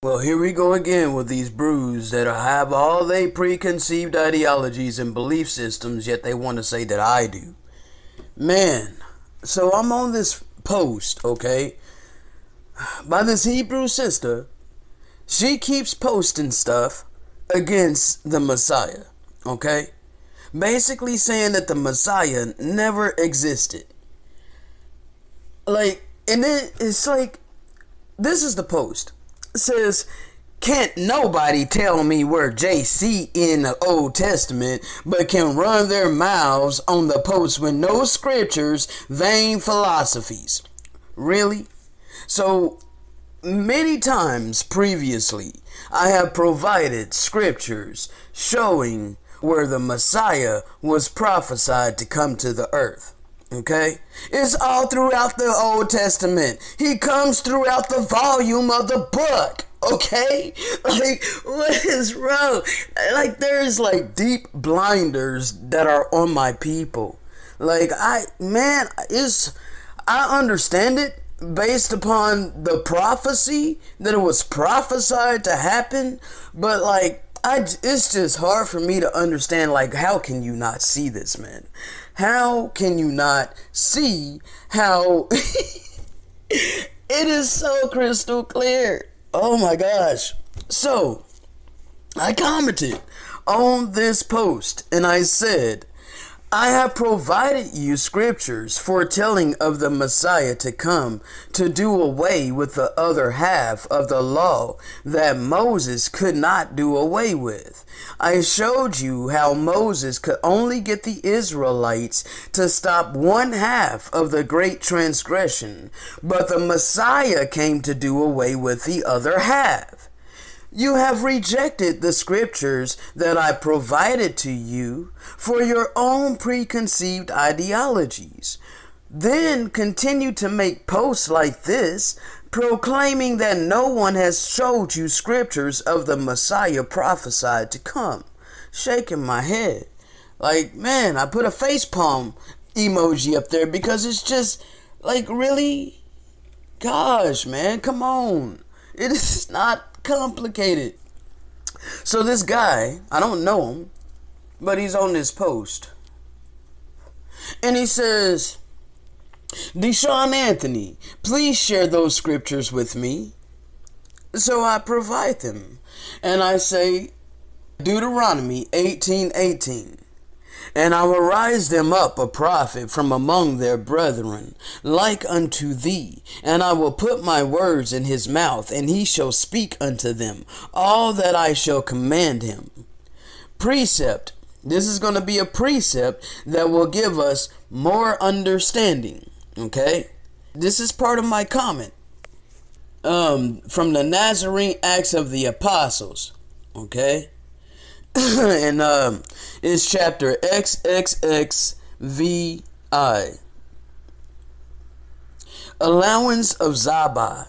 Well, here we go again with these brews that have all they preconceived ideologies and belief systems, yet they want to say that I do. Man, so I'm on this post, okay, by this Hebrew sister. She keeps posting stuff against the Messiah, okay? Basically saying that the Messiah never existed. Like, and then it's like, this is the post. It says, can't nobody tell me where JC in the Old Testament, but can run their mouths on the post with no scriptures, vain philosophies. Really? So, many times previously, I have provided scriptures showing where the Messiah was prophesied to come to the earth. Okay? It's all throughout the Old Testament. He comes throughout the volume of the book. Okay? Like, what is wrong? Like, there's like deep blinders that are on my people. Like, I understand it based upon the prophecy that it was prophesied to happen, but like, it's just hard for me to understand, like, how can you not see this, man? How can you not see how it is so crystal clear? Oh my gosh. So, I commented on this post and I said, I have provided you scriptures foretelling of the Messiah to come to do away with the other half of the law that Moses could not do away with. I showed you how Moses could only get the Israelites to stop one half of the great transgression, but the Messiah came to do away with the other half. You have rejected the scriptures that I provided to you for your own preconceived ideologies. Then continue to make posts like this, proclaiming that no one has showed you scriptures of the Messiah prophesied to come. Shaking my head. Like, man, I put a facepalm emoji up there because it's just, like, really? Gosh, man, come on. It is not complicated. So this guy, I don't know him, but he's on this post. And he says, Deshaun Anthony, please share those scriptures with me. So I provide them. And I say, Deuteronomy 18:18. And I will rise them up a prophet from among their brethren, like unto thee. And I will put my words in his mouth, and he shall speak unto them all that I shall command him. Precept. This is going to be a precept that will give us more understanding. Okay? This is part of my comment. From the Nazarene Acts of the Apostles. Okay? And it's chapter XXXVI. Allowance of Zabah,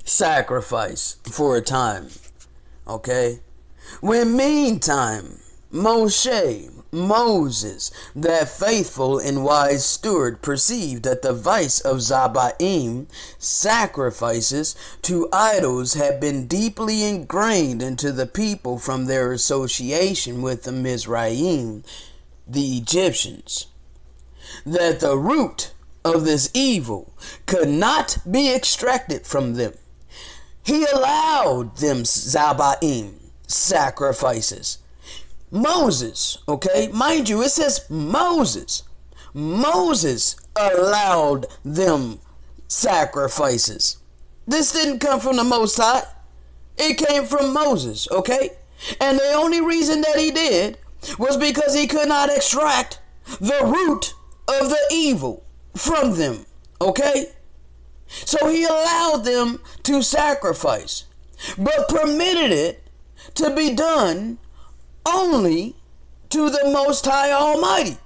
sacrifice for a time. Okay? When meantime, Moses, that faithful and wise steward, perceived that the vice of Zabaim, sacrifices to idols, had been deeply ingrained into the people from their association with the Mizraim, the Egyptians, that the root of this evil could not be extracted from them, he allowed them Zabaim, sacrifices. Moses, okay, mind you, it says Moses allowed them sacrifices. This didn't come from the Most High. It came from Moses, okay? And the only reason that he did was because he could not extract the root of the evil from them, okay? So he allowed them to sacrifice, but permitted it to be done only to the Most High Almighty.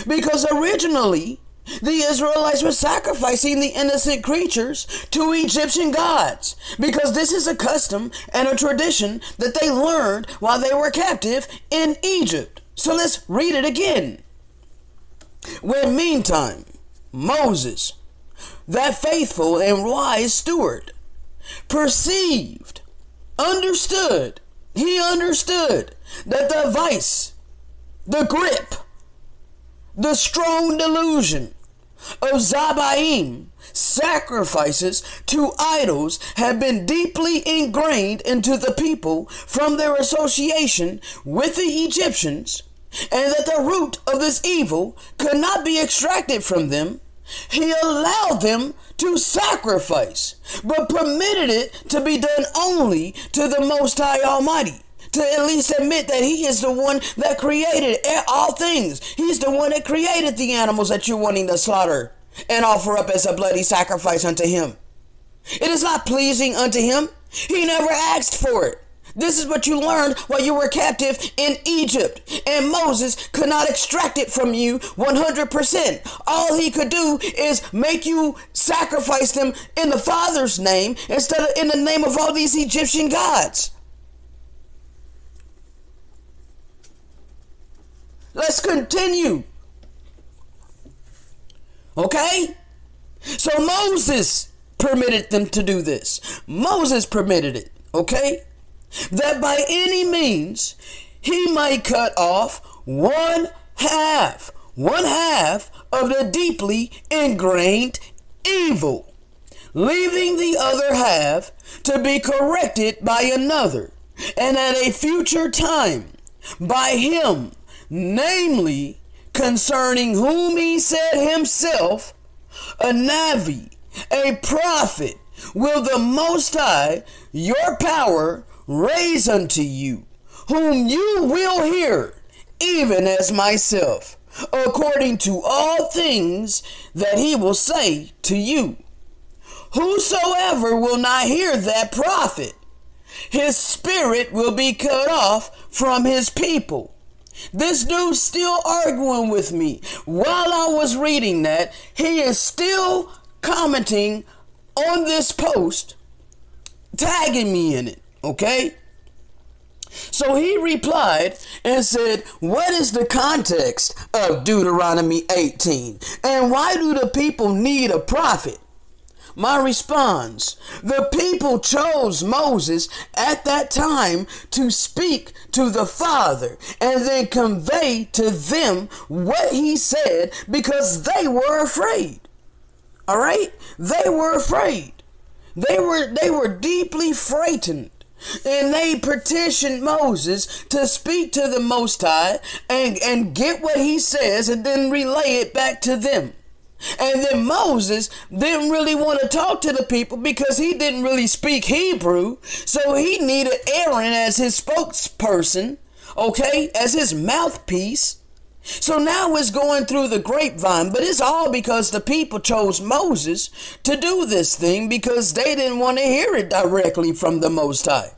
Because originally, the Israelites were sacrificing the innocent creatures to Egyptian gods. Because this is a custom and a tradition that they learned while they were captive in Egypt. So let's read it again. When meantime, Moses, that faithful and wise steward, perceived understood, he understood that the vice, the grip, the strong delusion of Zabaim, sacrifices to idols, have been deeply ingrained into the people from their association with the Egyptians, and that the root of this evil could not be extracted from them. He allowed them to sacrifice, but permitted it to be done only to the Most High Almighty. To at least admit that he is the one that created all things. He's the one that created the animals that you're wanting to slaughter and offer up as a bloody sacrifice unto him. It is not pleasing unto him. He never asked for it. This is what you learned while you were captive in Egypt, and Moses could not extract it from you 100%. All he could do is make you sacrifice them in the Father's name instead of in the name of all these Egyptian gods. Let's continue. Okay? So Moses permitted them to do this. Moses permitted it. Okay? That by any means he might cut off one half of the deeply ingrained evil, leaving the other half to be corrected by another, and at a future time by him, namely concerning whom he said himself, a Navi, a prophet, will the Most High, your power, raise unto you, whom you will hear, even as myself, according to all things that he will say to you. Whosoever will not hear that prophet, his spirit will be cut off from his people. This dude's still arguing with me. While I was reading that, he is still commenting on this post, tagging me in it, okay? So he replied and said, what is the context of Deuteronomy 18? And why do the people need a prophet? My response, the people chose Moses at that time to speak to the Father and then convey to them what he said because they were afraid. All right? They were afraid. They were deeply frightened. And they petitioned Moses to speak to the Most High and get what he says and then relay it back to them. And then Moses didn't really want to talk to the people because he didn't really speak Hebrew. So he needed Aaron as his spokesperson, okay, as his mouthpiece. So now it's going through the grapevine, but it's all because the people chose Moses to do this thing because they didn't want to hear it directly from the Most High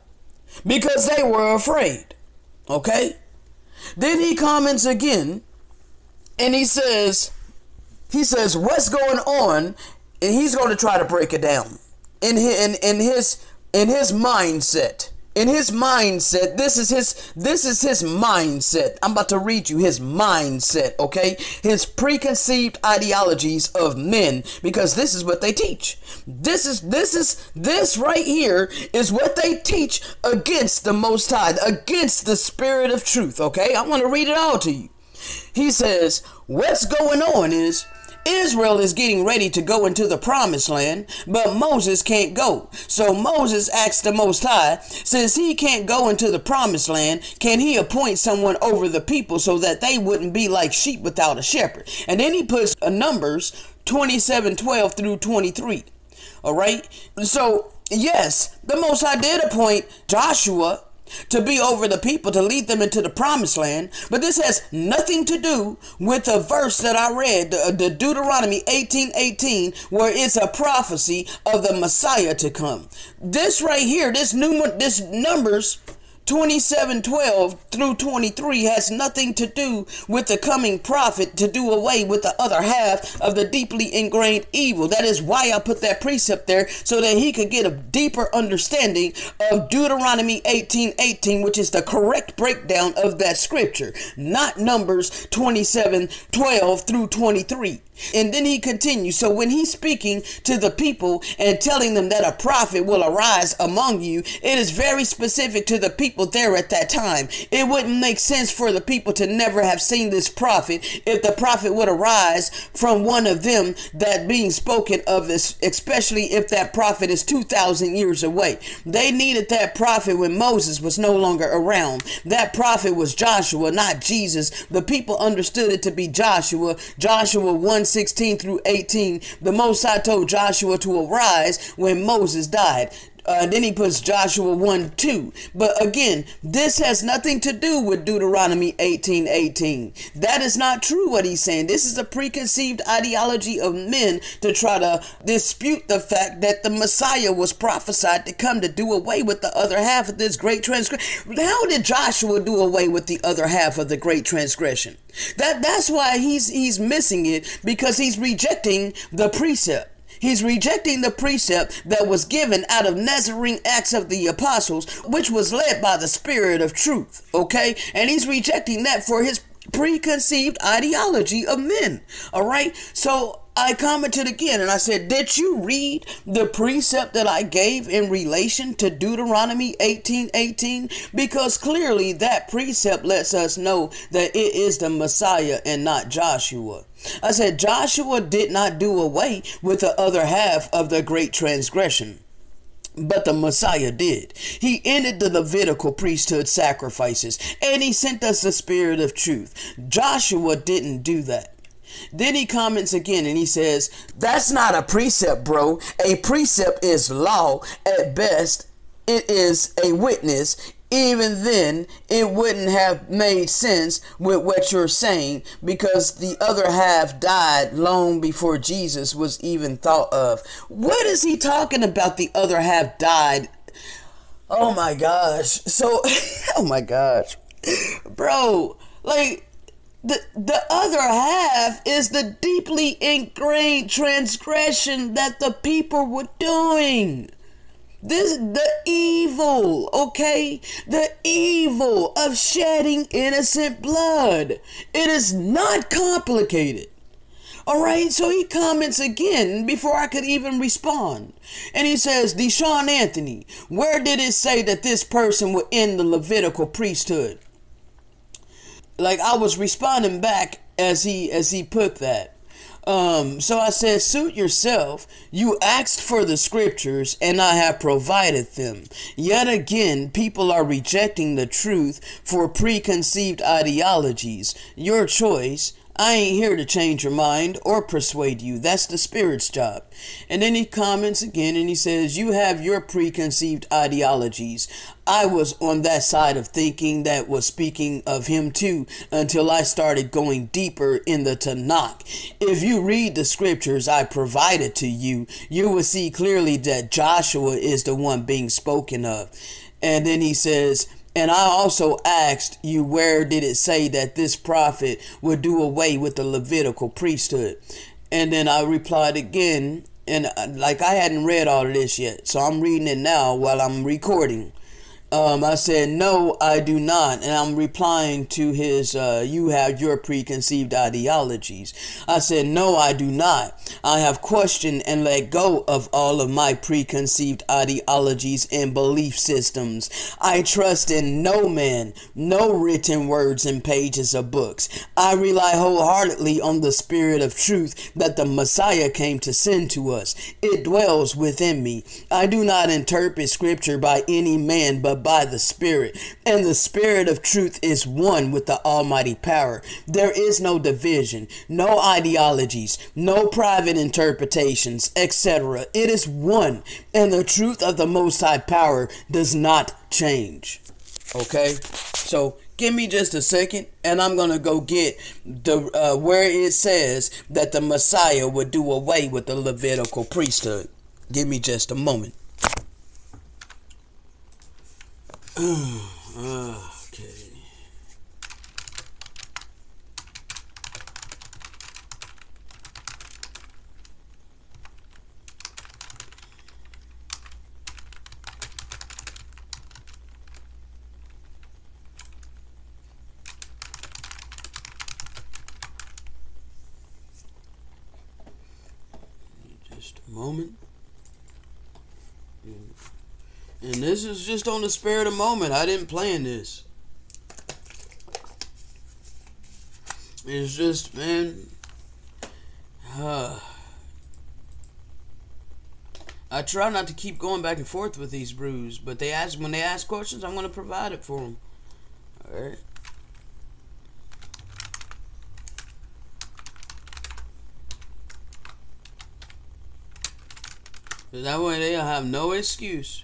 because they were afraid, okay? Then he comments again and he says, what's going on? And he's going to try to break it down in his mindset. In his mindset, this is his mindset. I'm about to read you his mindset, okay? His preconceived ideologies of men, because this is what they teach. This right here is what they teach against the Most High, against the Spirit of truth, okay? I want to read it all to you. He says, what's going on is Israel is getting ready to go into the promised land, but Moses can't go. So Moses asked the Most High, since he can't go into the promised land, can he appoint someone over the people so that they wouldn't be like sheep without a shepherd? And then he puts Numbers 27:12 through 23. All right. So yes, the Most High did appoint Joshua to be over the people, to lead them into the promised land. But this has nothing to do with the verse that I read, the Deuteronomy 18:18, where it's a prophecy of the Messiah to come. This right here, this Numbers 27:12 through 23 has nothing to do with the coming prophet to do away with the other half of the deeply ingrained evil. That is why I put that precept there, so that he could get a deeper understanding of Deuteronomy 18:18, which is the correct breakdown of that scripture, not Numbers 27:12 through 23. And then he continues. So when he's speaking to the people and telling them that a prophet will arise among you, it is very specific to the people there at that time. It wouldn't make sense for the people to never have seen this prophet if the prophet would arise from one of them that being spoken of, this, especially if that prophet is 2,000 years away. They needed that prophet when Moses was no longer around. That prophet was Joshua, not Jesus. The people understood it to be Joshua. Joshua 1:16 through 18, the Most High told Joshua to arise when Moses died. Then he puts Joshua 1:2. But again, this has nothing to do with Deuteronomy 18:18. That is not true what he's saying. This is a preconceived ideology of men to try to dispute the fact that the Messiah was prophesied to come to do away with the other half of this great transgression. How did Joshua do away with the other half of the great transgression? That's why he's missing it, because he's rejecting the precept. He's rejecting the precept that was given out of Nazarene Acts of the Apostles, which was led by the Spirit of truth, okay? And he's rejecting that for his preconceived ideology of men, all right? So I commented again and I said, did you read the precept that I gave in relation to Deuteronomy 18:18? Because clearly that precept lets us know that it is the Messiah and not Joshua. I said Joshua did not do away with the other half of the great transgression, but the Messiah did. He ended the Levitical priesthood sacrifices, and he sent us the Spirit of truth. Joshua didn't do that. Then he comments again and he says, that's not a precept, bro. A precept is law. At best, it is a witness. Even then, it wouldn't have made sense with what you're saying, because the other half died long before Jesus was even thought of. What is he talking about? The other half died. Oh my gosh. So, oh my gosh. Bro, like, the other half is the deeply ingrained transgression that the people were doing. The evil, okay? The evil of shedding innocent blood. It is not complicated. All right, so he comments again before I could even respond. And he says, Deshaun Anthony, where did it say that this person would end the Levitical priesthood? Like, I was responding back as he put that. So I said, suit yourself. You asked for the scriptures and I have provided them. Yet again, people are rejecting the truth for preconceived ideologies. Your choice. I ain't here to change your mind or persuade you. That's the Spirit's job. And then he comments again and he says, you have your preconceived ideologies. I was on that side of thinking that was speaking of him too, until I started going deeper in the Tanakh. If you read the scriptures I provided to you, you will see clearly that Joshua is the one being spoken of. And then he says, and I also asked you, where did it say that this prophet would do away with the Levitical priesthood? And then I replied again, and like I hadn't read all of this yet, so I'm reading it now while I'm recording. I said, no, I do not. And I'm replying to his, you have your preconceived ideologies. I said, no, I do not. I have questioned and let go of all of my preconceived ideologies and belief systems. I trust in no man, no written words and pages of books. I rely wholeheartedly on the Spirit of truth that the Messiah came to send to us. It dwells within me. I do not interpret scripture by any man, but by the Spirit, and the Spirit of truth is one with the almighty power. There is no division, no ideologies, no private interpretations, etc. It is one, and the truth of the Most High power does not change. Okay, so give me just a second and I'm gonna go get the where it says that the Messiah would do away with the Levitical priesthood. Give me just a moment. Okay. Just a moment. And this is just on the spur of the moment. I didn't plan this. It's just, man. I try not to keep going back and forth with these brews, but when they ask questions, I'm going to provide it for them. All right. That way they'll have no excuse.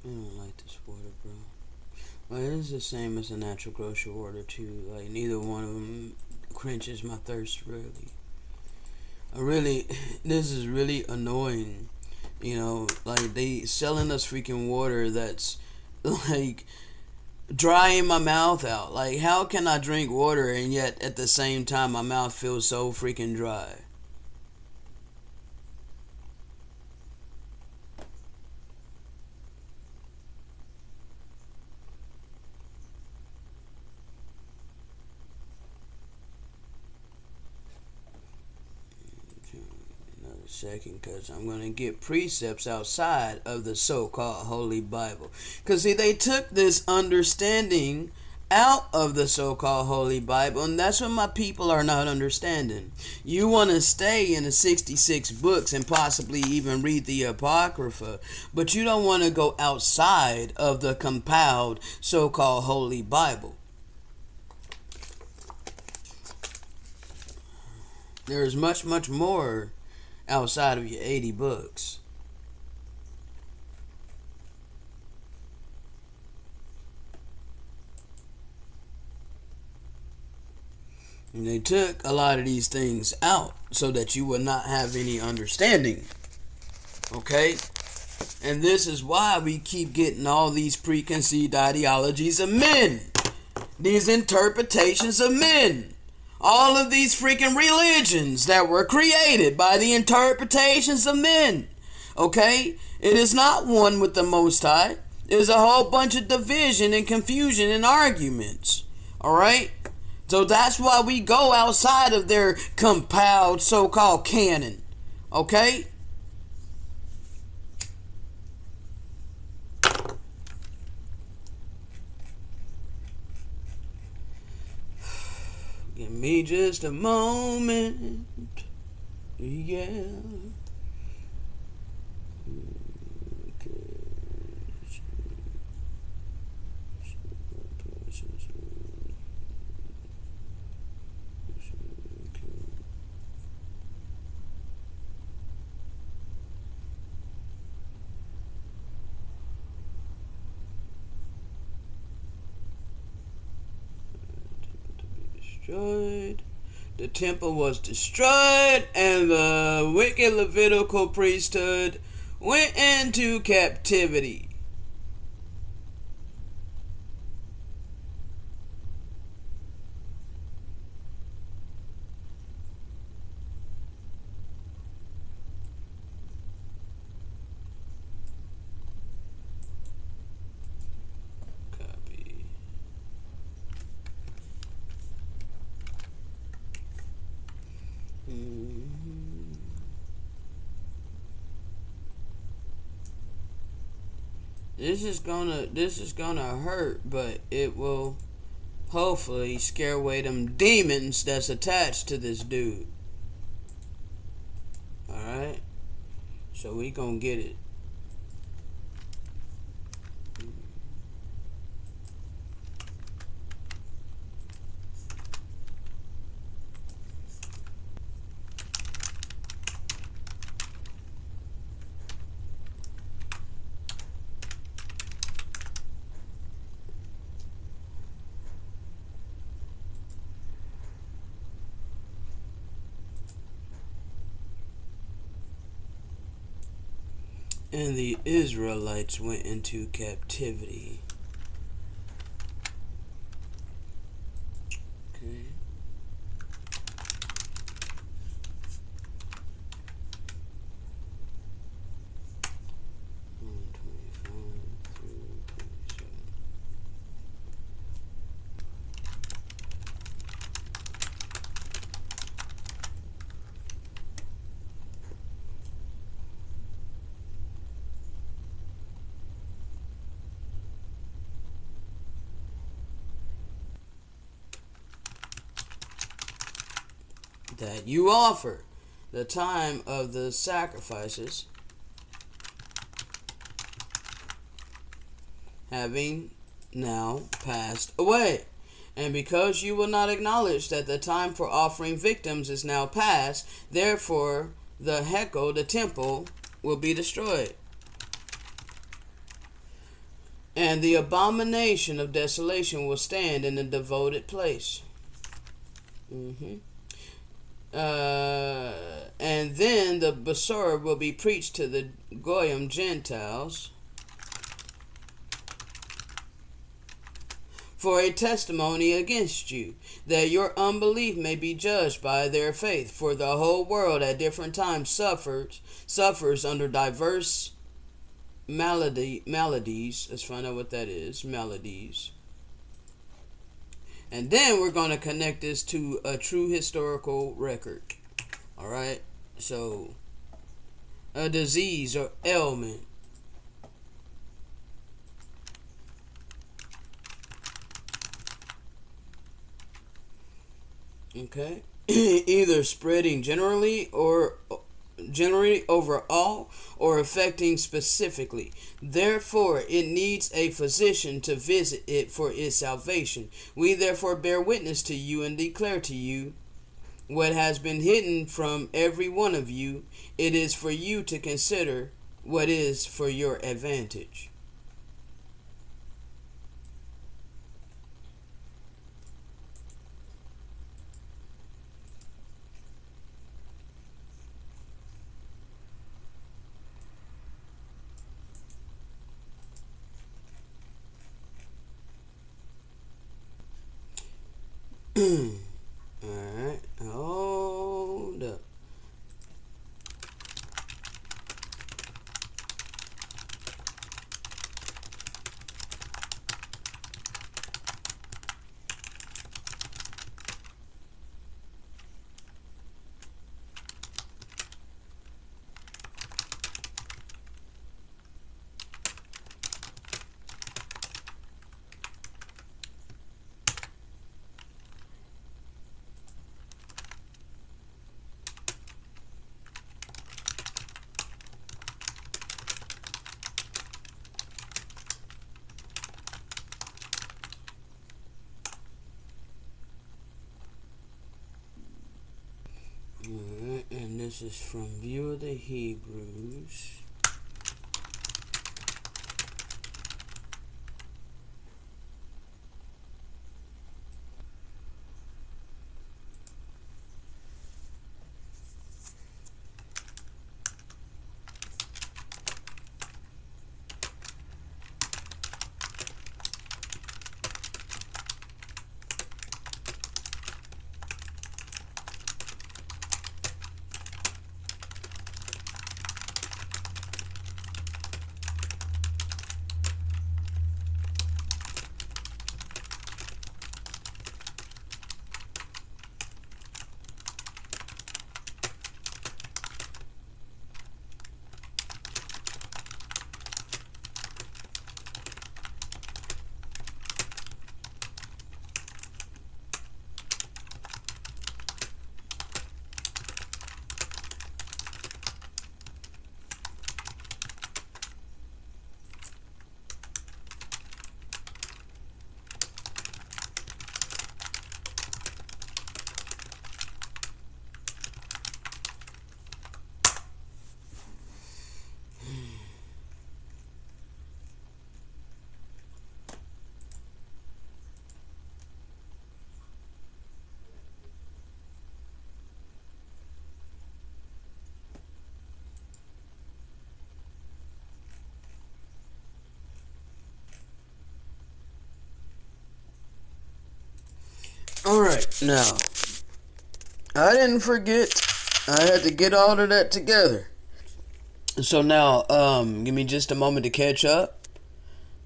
I don't like this water, bro. Well, it is the same as a natural grocery water too. Like neither one of them quenches my thirst really. This is really annoying. You know, like they selling us freaking water that's like drying my mouth out. Like how can I drink water and yet at the same time my mouth feels so freaking dry? Second, because I'm going to get precepts outside of the so-called Holy Bible. Because see, they took this understanding out of the so-called Holy Bible, and that's what my people are not understanding. You want to stay in the 66 books and possibly even read the Apocrypha, but you don't want to go outside of the compiled so-called Holy Bible. There's much, much more outside of your 80 books. And they took a lot of these things out so that you would not have any understanding. Okay? And this is why we keep getting all these preconceived ideologies of men. These interpretations of men. All of these freaking religions that were created by the interpretations of men. Okay? It is not one with the Most High. There's a whole bunch of division and confusion and arguments. Alright? So that's why we go outside of their compiled so-called canon. Okay? Give me just a moment. Yeah. Destroyed. The temple was destroyed, and the wicked Levitical priesthood went into captivity. This is gonna hurt, but it will hopefully scare away them demons that's attached to this dude. Alright? So we gonna get it. And the Israelites went into captivity. Okay. That you offer the time of the sacrifices, having now passed away. And because you will not acknowledge that the time for offering victims is now past, therefore the Hekel, the temple, will be destroyed. And the abomination of desolation will stand in the devoted place. And then the Basar will be preached to the Goyim Gentiles for a testimony against you, that your unbelief may be judged by their faith. For the whole world at different times suffers under diverse maladies. Let's find out what that is. Maladies. And then we're going to connect this to a true historical record. Alright? So, a disease or ailment. Okay? Either spreading generally overall or affecting specifically. Therefore, it needs a physician to visit it for its salvation. We therefore bear witness to you and declare to you what has been hidden from every one of you. It is for you to consider what is for your advantage. Alright, hold up. Alright, and this is from View of the Hebrews. Alright, now, I didn't forget. I had to get all of that together. So now, give me just a moment to catch up.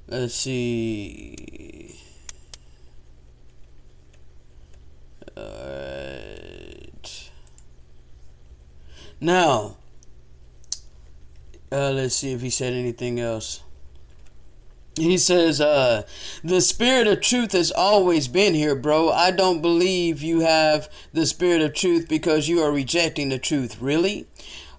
Let's see. Alright. Now, let's see if he said anything else. He says, the spirit of truth has always been here, bro. I don't believe you have the spirit of truth because you are rejecting the truth. Really?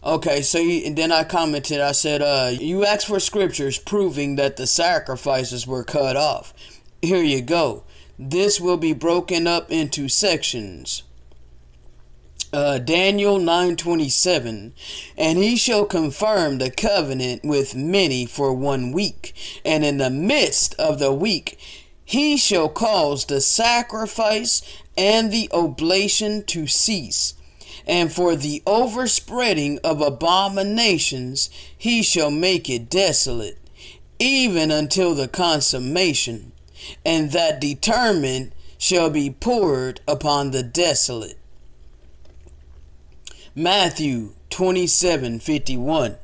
Okay, so and then I commented, I said, you asked for scriptures proving that the sacrifices were cut off. Here you go. This will be broken up into sections. Daniel 9:27, and he shall confirm the covenant with many for 1 week, and in the midst of the week he shall cause the sacrifice and the oblation to cease, and for the overspreading of abominations he shall make it desolate, even until the consummation, and that determined shall be poured upon the desolate. Matthew 27:51,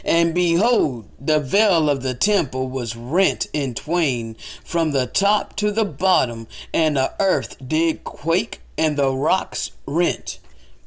and behold, the veil of the temple was rent in twain from the top to the bottom, and the earth did quake, and the rocks rent.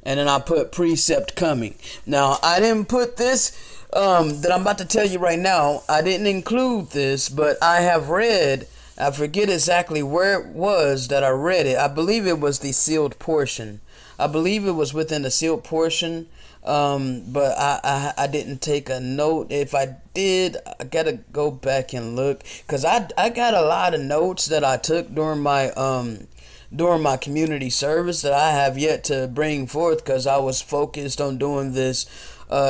And then I put precept coming. Now, I didn't put this that I'm about to tell you right now. I didn't include this, but I have read, I forget exactly where it was that I read it. I believe it was the sealed portion. I believe it was within the sealed portion, but I didn't take a note. If I did, I gotta go back and look, because I got a lot of notes that I took during my community service that I have yet to bring forth, because I was focused on doing this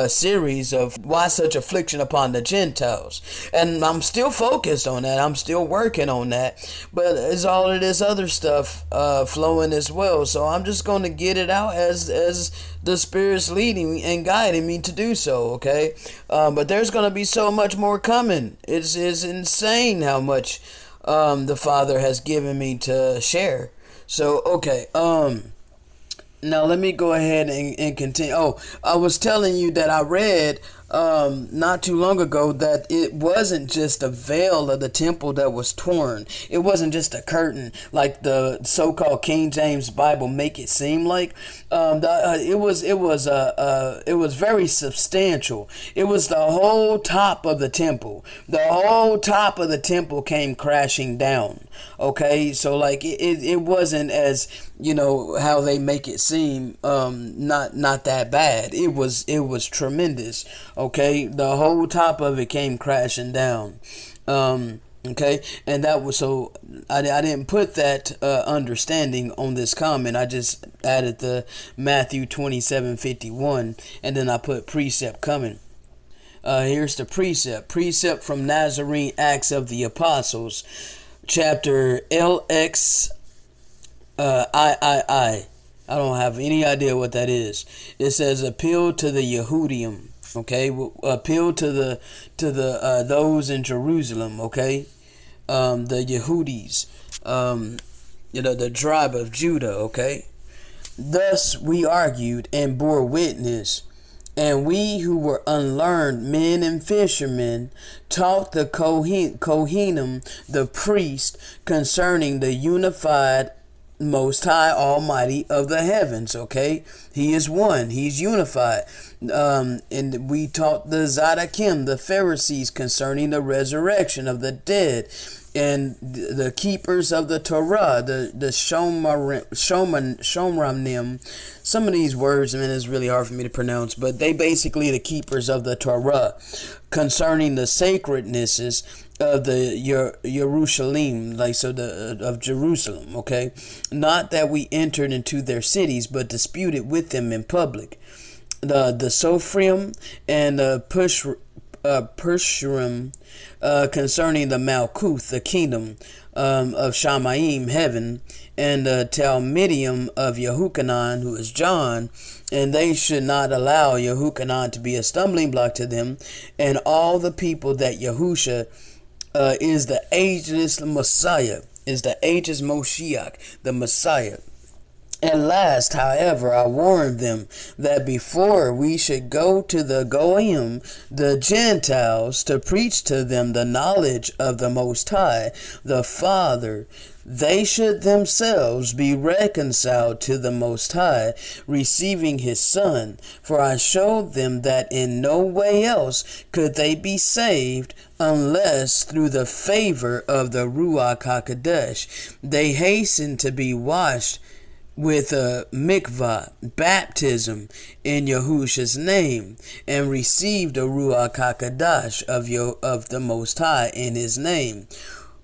series of why such affliction upon the Gentiles, and I'm still focused on that. I'm still working on that, but it's all of this other stuff flowing as well. So I'm just going to get it out as the Spirit's leading and guiding me to do so. Okay, but there's going to be so much more coming. It's insane how much the Father has given me to share. So okay, now let me go ahead and continue. Oh, I was telling you that I read not too long ago that it wasn't just a veil of the temple that was torn. It wasn't just a curtain like the so-called King James Bible make it seem like. It was very substantial. It was the whole top of the temple. The whole top of the temple came crashing down. Okay, so like it wasn't as, you know, how they make it seem, not that bad. It was tremendous. Okay, the whole top of it came crashing down. Okay, and that was, so I didn't put that understanding on this comment. I just added the Matthew 27:51, and then I put precept coming. Here's the precept from Nazarene Acts of the Apostles, chapter LX I don't have any idea what that is. It says appeal to the Yehudim. Okay, appeal to the those in Jerusalem. Okay, the Yehudis, the tribe of Judah. Okay, thus we argued and bore witness, and we who were unlearned men and fishermen taught the Kohanim, the priest, concerning the unified Most High Almighty of the heavens. Okay, He is one, He's unified. And we taught the Zadokim, the Pharisees, concerning the resurrection of the dead, and the keepers of the Torah, the Shomranim. Some of these words, man, is really hard for me to pronounce, but they basically the keepers of the Torah, concerning the sacrednesses of the Yerushalayim, like so of Jerusalem. Okay, not that we entered into their cities, but disputed with them in public. The Sophrim and the Pershurim, concerning the Malkuth, the kingdom of Shamayim, heaven, and the Talmudium of Yehukanan, who is John, and they should not allow Yehukanan to be a stumbling block to them, and all the people that Yahusha is the ageless Messiah, is the ageless Moshiach, the Messiah. At last, however, I warned them that before we should go to the Goyim, the Gentiles, to preach to them the knowledge of the Most High, the Father, they should themselves be reconciled to the Most High, receiving His Son. For I showed them that in no way else could they be saved, unless through the favor of the Ruach HaKodesh they hasten to be washed with a mikvah, baptism, in Yahusha's name, and receive the Ruach HaKodesh of the Most High in His name,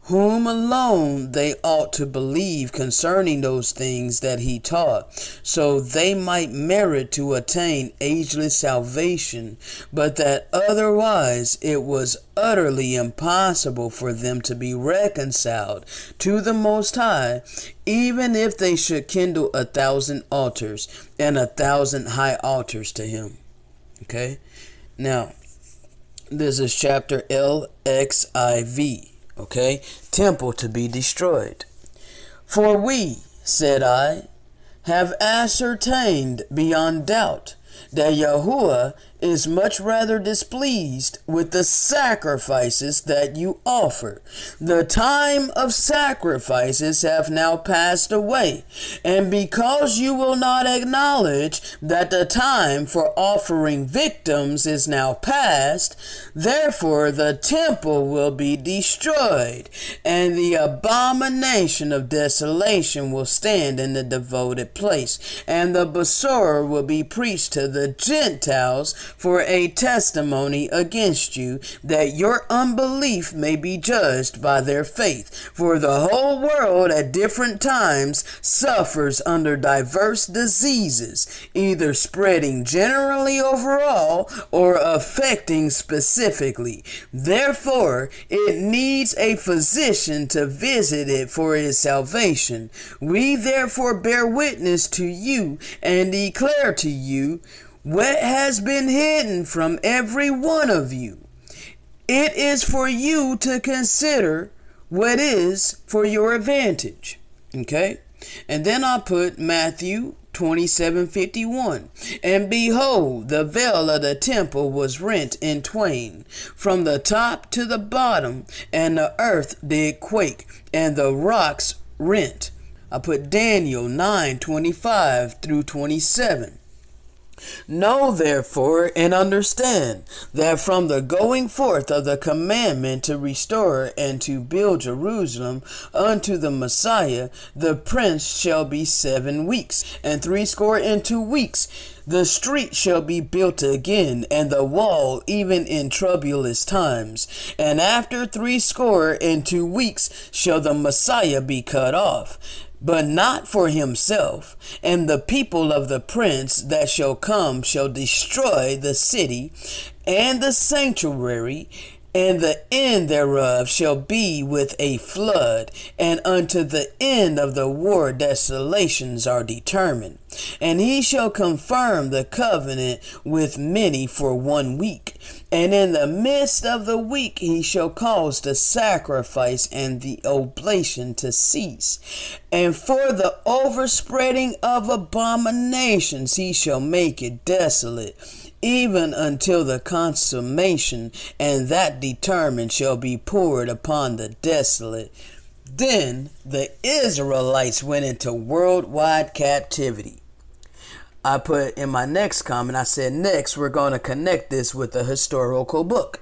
whom alone they ought to believe concerning those things that He taught, so they might merit to attain ageless salvation, but that otherwise it was utterly impossible for them to be reconciled to the Most High, even if they should kindle 1,000 altars and 1,000 high altars to Him. Okay? Now, this is chapter LXIV. Okay? Temple to be destroyed. For we, said I, have ascertained beyond doubt that Yahuwah is much rather displeased with the sacrifices that you offer. The time of sacrifices have now passed away, and because you will not acknowledge that the time for offering victims is now past, therefore the temple will be destroyed, and the abomination of desolation will stand in the devoted place, and the Basor will be preached to the Gentiles for a testimony against you, that your unbelief may be judged by their faith. For the whole world at different times suffers under diverse diseases, either spreading generally overall or affecting specifically. Therefore, it needs a physician to visit it for its salvation. We therefore bear witness to you and declare to you what has been hidden from every one of you. It is for you to consider what is for your advantage. Okay? And then I put Matthew 27:51. And behold, the veil of the temple was rent in twain, from the top to the bottom, and the earth did quake, and the rocks rent. I put Daniel 9:25 through 27. Know therefore and understand that from the going forth of the commandment to restore and to build Jerusalem unto the Messiah, the prince shall be 7 weeks, and 62 weeks. The street shall be built again, and the wall even in troublous times. And after 62 weeks shall the Messiah be cut off, but not for himself. And the people of the prince that shall come shall destroy the city and the sanctuary, and the end thereof shall be with a flood, and unto the end of the war desolations are determined. And he shall confirm the covenant with many for 1 week. And in the midst of the week he shall cause the sacrifice and the oblation to cease. And for the overspreading of abominations he shall make it desolate, even until the consummation, and that determined shall be poured upon the desolate. Then the Israelites went into worldwide captivity. I put in my next comment, I said, next we're going to connect this with a historical book.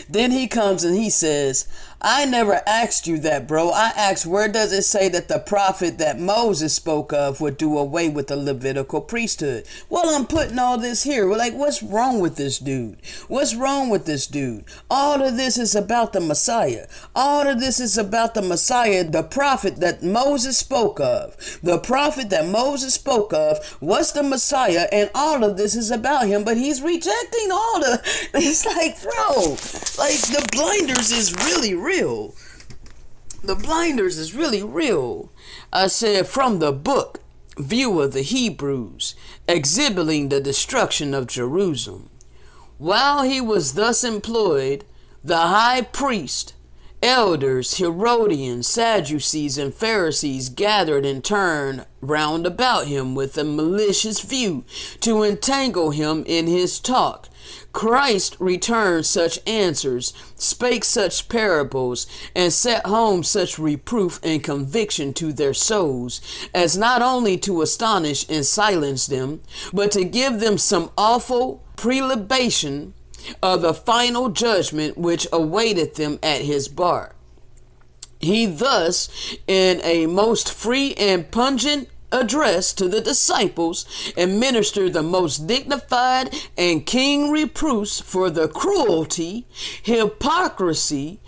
Then he comes and he says, I never asked you that, bro. I asked, where does it say that the prophet that Moses spoke of would do away with the Levitical priesthood? Well, I'm putting all this here. We're like, what's wrong with this dude? What's wrong with this dude? All of this is about the Messiah. All of this is about the Messiah, the prophet that Moses spoke of. The prophet that Moses spoke of was the Messiah, and all of this is about him, but he's rejecting all the... It's like, bro, like the blinders is really real. The blinders is really real. I said, from the book, View of the Hebrews, exhibiting the destruction of Jerusalem. While he was thus employed, the high priest Elders, Herodians, Sadducees, and Pharisees gathered in turn round about him with a malicious view to entangle him in his talk. Christ returned such answers, spake such parables, and set home such reproof and conviction to their souls, as not only to astonish and silence them, but to give them some awful prelibation of the final judgment which awaited them at his bar. He thus, in a most free and pungent address to the disciples, administered the most dignified and keen reproofs for the cruelty, hypocrisy,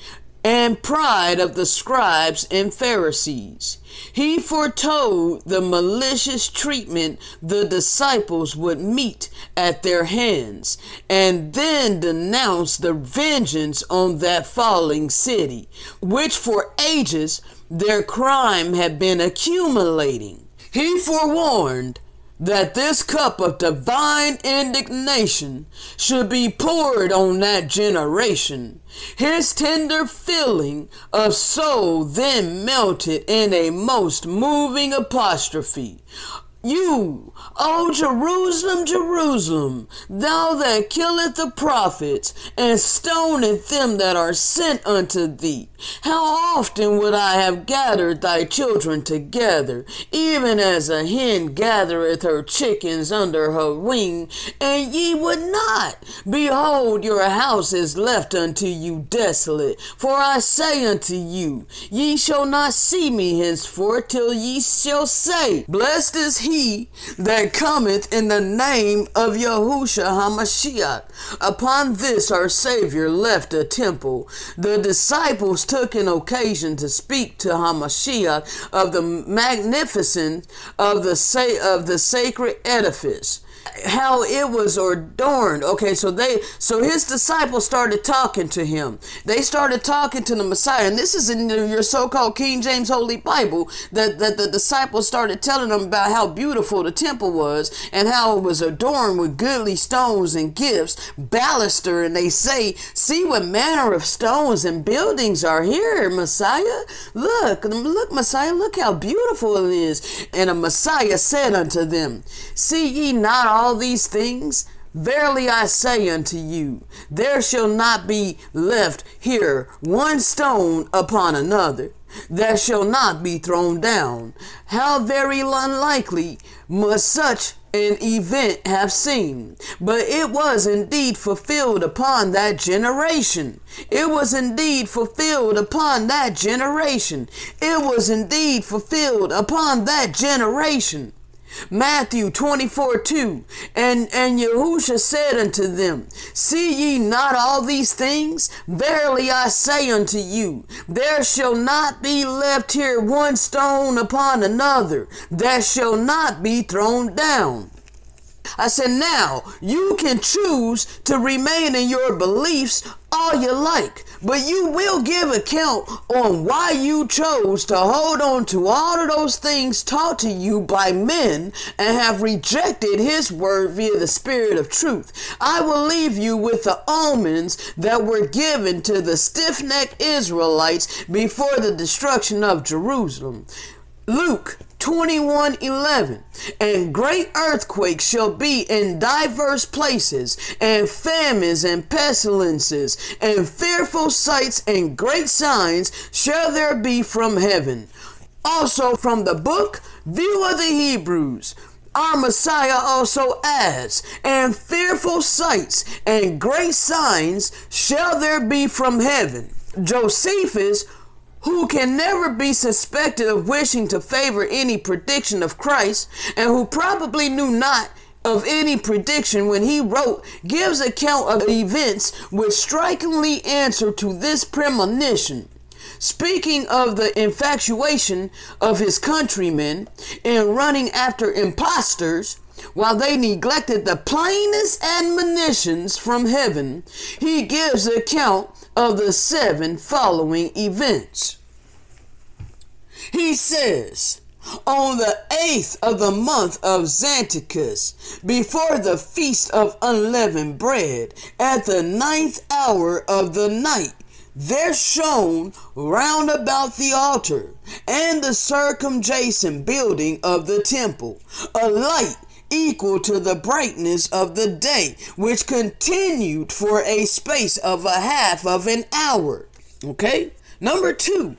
and pride of the scribes and Pharisees. He foretold the malicious treatment the disciples would meet at their hands, and then denounced the vengeance on that falling city, which for ages their crime had been accumulating. He forewarned that this cup of divine indignation should be poured on that generation. His tender feeling of soul then melted in a most moving apostrophe. You, O Jerusalem, Jerusalem, thou that killeth the prophets, and stoneth them that are sent unto thee, how often would I have gathered thy children together, even as a hen gathereth her chickens under her wing, and ye would not? Behold, your house is left unto you desolate. For I say unto you, ye shall not see me henceforth, till ye shall say, Blessed is he that cometh in the name of Yahushua HaMashiach. Upon this our Savior left the temple. The disciples took an occasion to speak to HaMashiach of the magnificence of the sacred edifice, how it was adorned. Okay, so his disciples started talking to him. They started talking to the Messiah, and this is in your so-called King James Holy Bible, that the disciples started telling them about how beautiful the temple was and how it was adorned with goodly stones and gifts, baluster, and they say, see what manner of stones and buildings are here, Messiah. Look, Messiah, look how beautiful it is. And the Messiah said unto them, see ye not all these things? Verily I say unto you, there shall not be left here one stone upon another that shall not be thrown down. How very unlikely must such an event have seemed, but it was indeed fulfilled upon that generation. It was indeed fulfilled upon that generation. It was indeed fulfilled upon that generation. Matthew 24:2, and Yahushua said unto them, see ye not all these things? Verily I say unto you, there shall not be left here one stone upon another that shall not be thrown down. I said, now you can choose to remain in your beliefs all you like, but you will give account on why you chose to hold on to all of those things taught to you by men and have rejected his word via the spirit of truth. I will leave you with the omens that were given to the stiff-necked Israelites before the destruction of Jerusalem. Luke 21:11, and great earthquakes shall be in diverse places, and famines and pestilences, and fearful sights and great signs shall there be from heaven. Also from the book View of the Hebrews, our Messiah also adds, and fearful sights and great signs shall there be from heaven. Josephus, who can never be suspected of wishing to favor any prediction of Christ, and who probably knew not of any prediction when he wrote, gives account of events which strikingly answer to this premonition. Speaking of the infatuation of his countrymen in running after impostors, while they neglected the plainest admonitions from heaven, he gives account of the 7 following events. He says, on the 8th of the month of Xanticus, before the feast of unleavened bread, at the 9th hour of the night, there shone round about the altar and the circumjacent building of the temple a light equal to the brightness of the day, which continued for a space of a half of an hour. Okay? Number 2.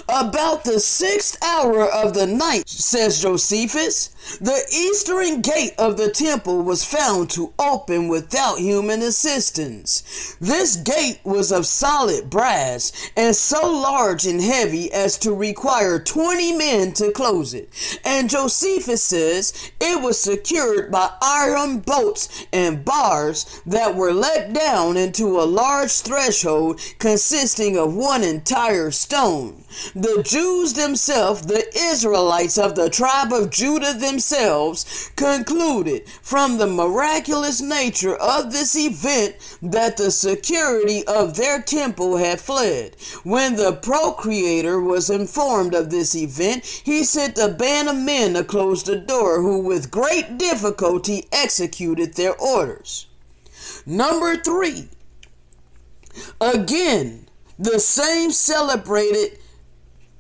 About the 6th hour of the night, says Josephus, the eastern gate of the temple was found to open without human assistance. This gate was of solid brass and so large and heavy as to require 20 men to close it. And Josephus says it was secured by iron bolts and bars that were let down into a large threshold consisting of one entire stone. The Jews themselves, the Israelites of the tribe of Judah themselves, concluded from the miraculous nature of this event that the security of their temple had fled. When the procreator was informed of this event, he sent a band of men to close the door, who with great difficulty executed their orders. Number 3. Again, the same celebrated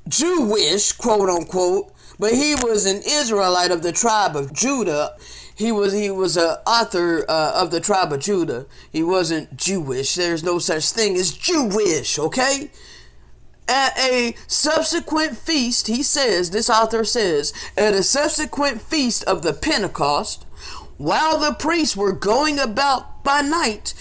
Jewish, quote unquote, but he was an Israelite of the tribe of Judah. He was an author of the tribe of Judah. He wasn't Jewish. There's no such thing as Jewish, okay? At a subsequent feast, he says, this author says, at a subsequent feast of the Pentecost, while the priests were going about by night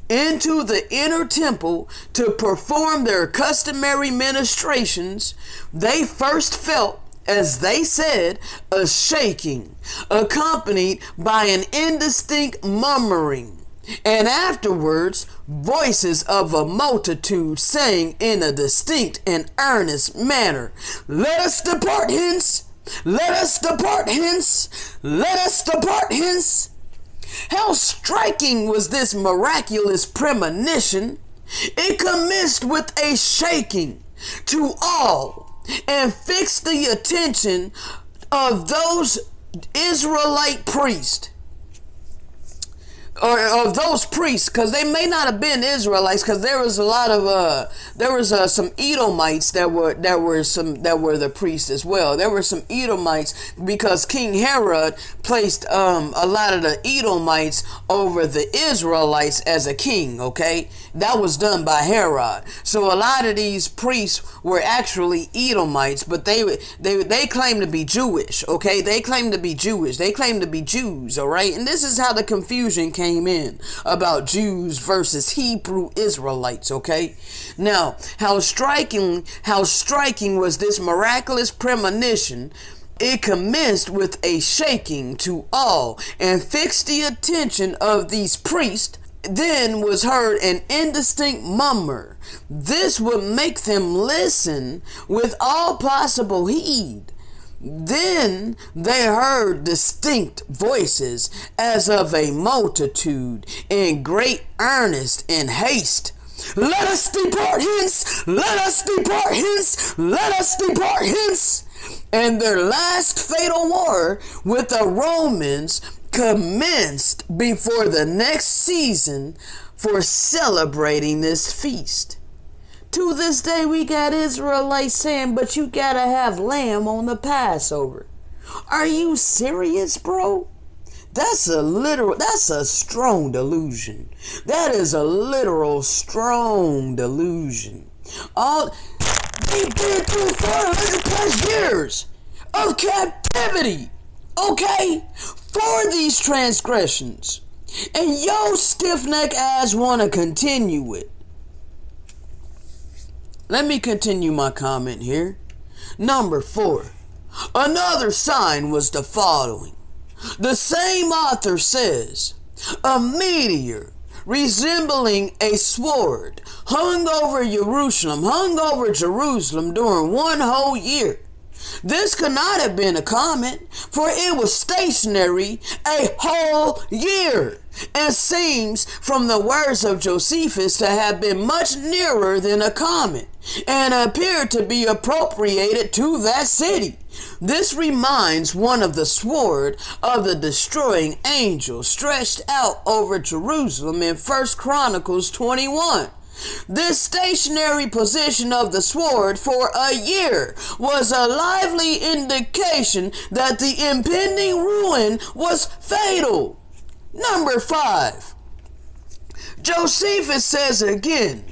into the inner temple to perform their customary ministrations, they first felt, as they said, a shaking, accompanied by an indistinct murmuring, and afterwards voices of a multitude saying in a distinct and earnest manner, "Let us depart hence! Let us depart hence! Let us depart hence!" How striking was this miraculous premonition! It commenced with a shaking to all and fixed the attention of those Israelite priests, or of those priests, because they may not have been Israelites, because there was a lot of some Edomites that were the priests as well. There were some Edomites because King Herod placed a lot of the Edomites over the Israelites as a king. Okay, that was done by Herod. So a lot of these priests were actually Edomites, but they claim to be Jewish. Okay, they claim to be Jewish. They claim to be Jews. All right, and this is how the confusion came in about Jews versus Hebrew Israelites. Okay, now how striking was this miraculous premonition! It commenced with a shaking to all and fixed the attention of these priests. Then was heard an indistinct murmur. This would make them listen with all possible heed. Then they heard distinct voices as of a multitude in great earnest and haste. "Let us depart hence! Let us depart hence! Let us depart hence!" And their last fatal war with the Romans commenced before the next season for celebrating this feast. To this day, we got Israelites saying, but you gotta have lamb on the Passover. Are you serious, bro? That's a strong delusion. That is a literal strong delusion. They've been through 400 plus years of captivity, okay, for these transgressions. And yo stiff-neck ass wanna continue it. Let me continue my comment here. Number 4. Another sign was the following. The same author says, a meteor resembling a sword hung over Jerusalem during one whole year. This could not have been a comet, for it was stationary a whole year, and seems from the words of Josephus to have been much nearer than a comet, and appeared to be appropriated to that city. This reminds one of the sword of the destroying angel stretched out over Jerusalem in 1 Chronicles 21. This stationary position of the sword for a year was a lively indication that the impending ruin was fatal. Number 5. Josephus says again,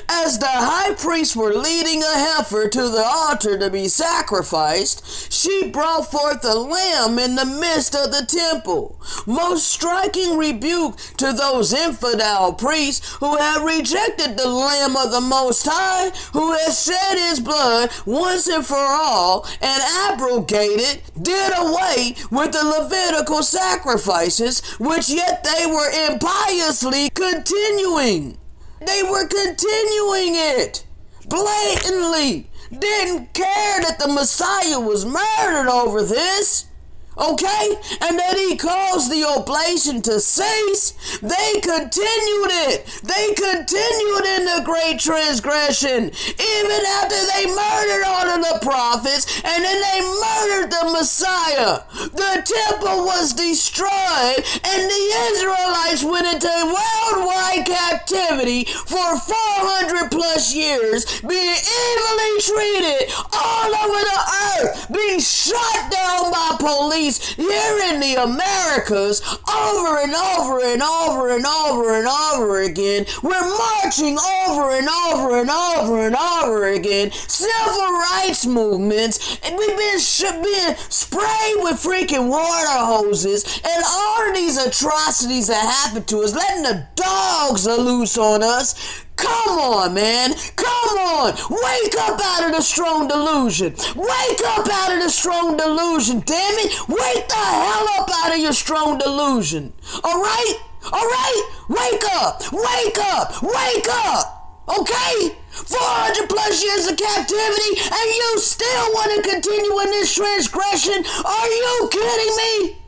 as the high priests were leading a heifer to the altar to be sacrificed, she brought forth a lamb in the midst of the temple. Most striking rebuke to those infidel priests who have rejected the Lamb of the Most High, who has shed his blood once and for all and abrogated, did away with the Levitical sacrifices, which yet they were impiously continuing. They were continuing it blatantly. Didn't care that the Messiah was murdered over this. Okay? And that he caused the oblation to cease. They continued it. They continued in the great transgression. Even after they murdered all of the prophets and then they murdered the Messiah. The temple was destroyed and the Israelites went into worldwide captivity for 400 plus years, being evilly treated all over the earth, being shot down by police here in the Americas over and over and over and over and over again. We're marching over and over and over and over again. Civil rights movements, and we've been sprayed with freaking water hoses and all of these atrocities that happen to us, letting the dogs are loose on us. Come on, man. Come on. Wake up out of the strong delusion. Wake up out of the strong delusion, damn it. Wake the hell up out of your strong delusion. All right? All right? Wake up. Wake up. Wake up. Okay? 400 plus years of captivity and you still want to continue in this transgression? Are you kidding me?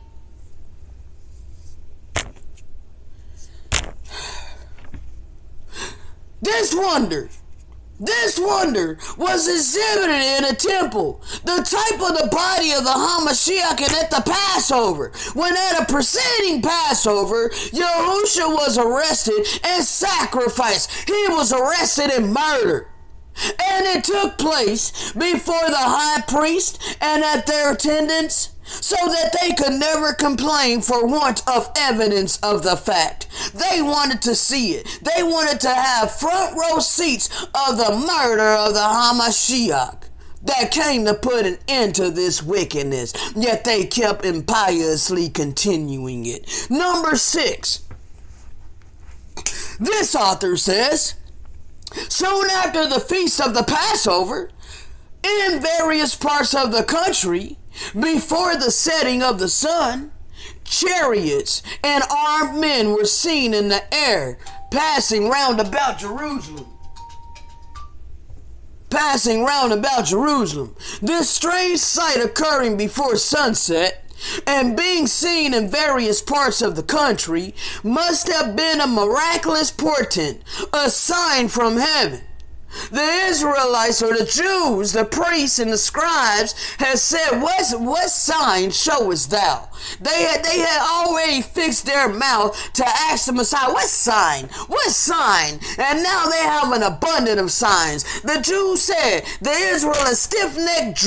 This wonder was exhibited in a temple, the type of the body of the Hamashiach and at the Passover. When at a preceding Passover, Yahusha was arrested and sacrificed. He was arrested and murdered. And it took place before the high priest and at their attendants, so that they could never complain for want of evidence of the fact. They wanted to see it. They wanted to have front row seats of the murder of the Hamashiach that came to put an end to this wickedness, yet they kept impiously continuing it. Number 6. This author says, soon after the feast of the Passover, in various parts of the country, before the setting of the sun, chariots and armed men were seen in the air, passing round about Jerusalem. This strange sight occurring before sunset and being seen in various parts of the country must have been a miraculous portent, a sign from heaven. The Israelites, or the Jews, the priests and the scribes, had said, what sign showest thou? They had already fixed their mouth to ask the Messiah, what sign? What sign? And now they have an abundance of signs. The Jews said, the Israelites, stiff-necked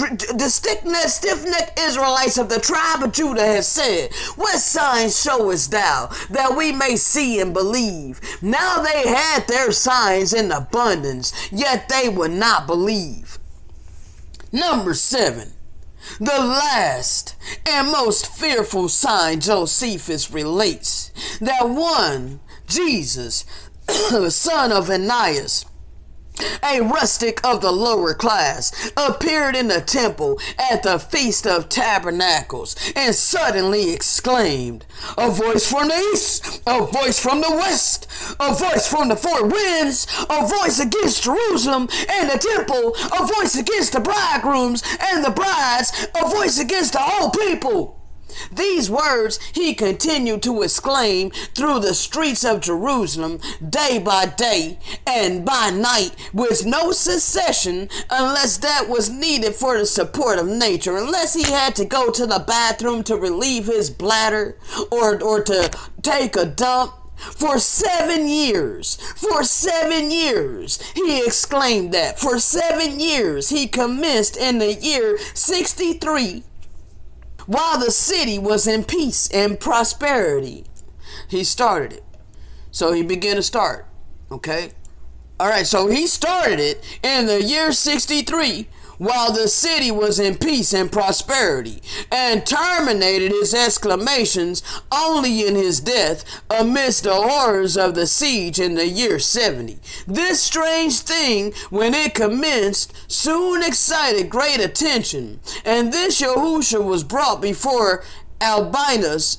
Israelites of the tribe of Judah have said, what sign showest thou, that we may see and believe? Now they had their signs in abundance, yet they would not believe. Number 7. The last and most fearful sign Josephus relates, that one, Jesus, the son of Ananias, a rustic of the lower class, appeared in the temple at the Feast of Tabernacles and suddenly exclaimed, a voice from the east, a voice from the west, a voice from the four winds, a voice against Jerusalem and the temple, a voice against the bridegrooms and the brides, a voice against the whole people. These words he continued to exclaim through the streets of Jerusalem day by day and by night with no cessation, unless that was needed for the support of nature, unless he had to go to the bathroom to relieve his bladder or to take a dump. For 7 years, for 7 years, he exclaimed that. For 7 years, he commenced in the year 63, while the city was in peace and prosperity. He started it. So he began to start, okay? All right, so he started it in the year 63, while the city was in peace and prosperity, and terminated his exclamations only in his death amidst the horrors of the siege in the year 70. This strange thing, when it commenced, soon excited great attention, and this Yahusha was brought before Albinus,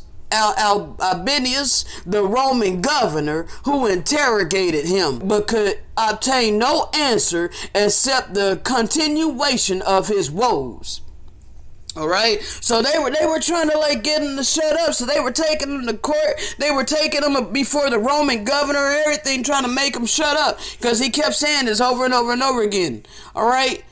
the Roman governor, who interrogated him, but could obtain no answer except the continuation of his woes. All right, so they were trying to like get him to shut up. So they were taking him to court. They were taking him before the Roman governor and everything, trying to make him shut up because he kept saying this over and over and over again. All right.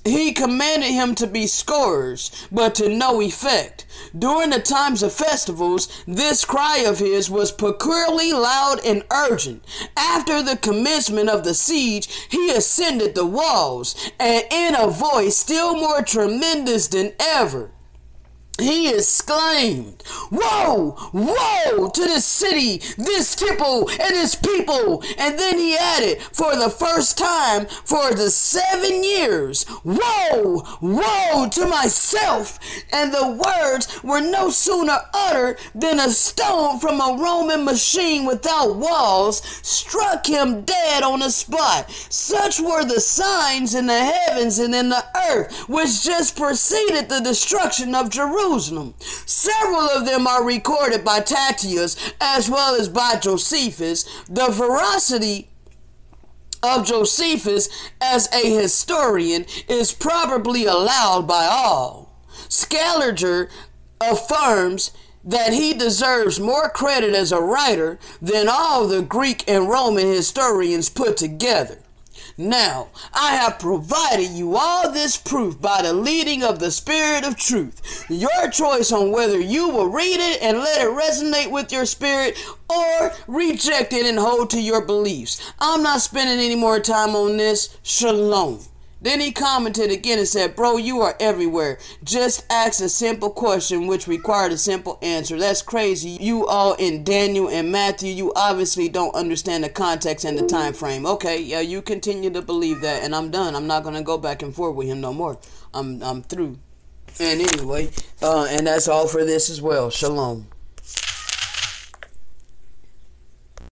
He commanded him to be scourged, but to no effect. During the times of festivals, this cry of his was peculiarly loud and urgent. After the commencement of the siege, he ascended the walls, and in a voice still more tremendous than ever, he exclaimed, "Woe! Woe to this city, this temple, and its people!" And then he added, for the first time for the 7 years, "Woe! Woe to myself!" And the words were no sooner uttered than a stone from a Roman machine without walls struck him dead on the spot. Such were the signs in the heavens and in the earth, which just preceded the destruction of Jerusalem. Several of them are recorded by Tatius as well as by Josephus. The veracity of Josephus as a historian is probably allowed by all. Scaliger affirms that he deserves more credit as a writer than all the Greek and Roman historians put together. Now, I have provided you all this proof by the leading of the Spirit of truth. Your choice on whether you will read it and let it resonate with your spirit or reject it and hold to your beliefs. I'm not spending any more time on this. Shalom. Then he commented again and said, "Bro, you are everywhere. Just ask a simple question which required a simple answer. That's crazy. You all in Daniel and Matthew, you obviously don't understand the context and the time frame." Okay, yeah, you continue to believe that, and I'm done. I'm not going to go back and forth with him no more. I'm through. And anyway, and that's all for this as well. Shalom.